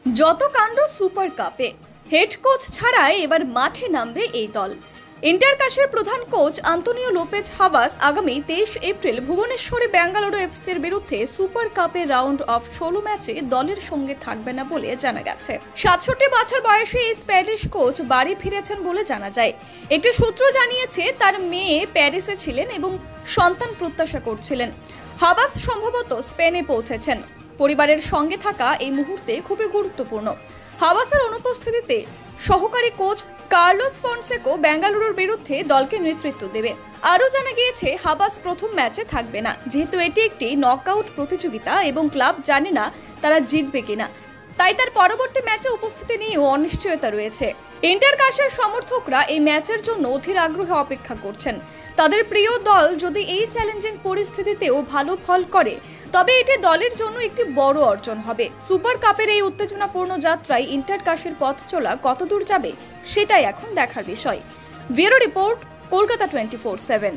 যত কাণ্ড সুপার কাপে, হেড কোচ ছাড়াই এবার মাঠে নামবে এই দল। ইন্টার কাশের প্রধান কোচ আন্তোনিও লোপেজ হাবাস আগামী 23 এপ্রিল ভুবনেশ্বরে বেঙ্গালুরু এফসির বিরুদ্ধে সুপার কাপের রাউন্ড অফ 16 ম্যাচে দলের সঙ্গে থাকবে না বলে জানা গেছে। 67 বছর বয়সী এই স্প্যানিশ কোচ বাড়ি ফিরেছেন বলে জানা যায়। একটি সূত্র জানিয়েছে তার মেয়ে প্যারিসে ছিলেন এবং সন্তান প্রত্যাশা করছিলেন। হাবাস সম্ভবত স্পেনে পৌঁছেছেন। পরিবারের সঙ্গে থাকা এই মুহূর্তে খুবই গুরুত্বপূর্ণ। হাবাসের অনুপস্থিতিতে সহকারী কোচ কার্লোস ফন্সেকো বেঙ্গালুরুর বিরুদ্ধে দলকে নেতৃত্ব দেবে। আরও জানা গিয়েছে হাবাস প্রথম ম্যাচে থাকবে না, যেহেতু এটি একটি নকআউট প্রতিযোগিতা এবং ক্লাব জানে না তারা জিতবে কিনা, তাই তার পরবর্তী ম্যাচে উপস্থিতি নিয়েও অনিশ্চয়তা রয়েছে। ইন্টার কাশের সমর্থকরা এই ম্যাচের জন্য অধীর আগ্রহে অপেক্ষা করছেন। তাদের প্রিয় দল যদি এই চ্যালেঞ্জিং পরিস্থিতিতেও ভালো ফল করে তবে এটি দলের জন্য একটি বড় অর্জন হবে। সুপার কাপের এই উত্তেজনাপূর্ণ যাত্রায় ইন্টার কাশের পথ চলা কতদূর যাবে সেটাই এখন দেখার বিষয়। Bureau report, Kolkata 24/7।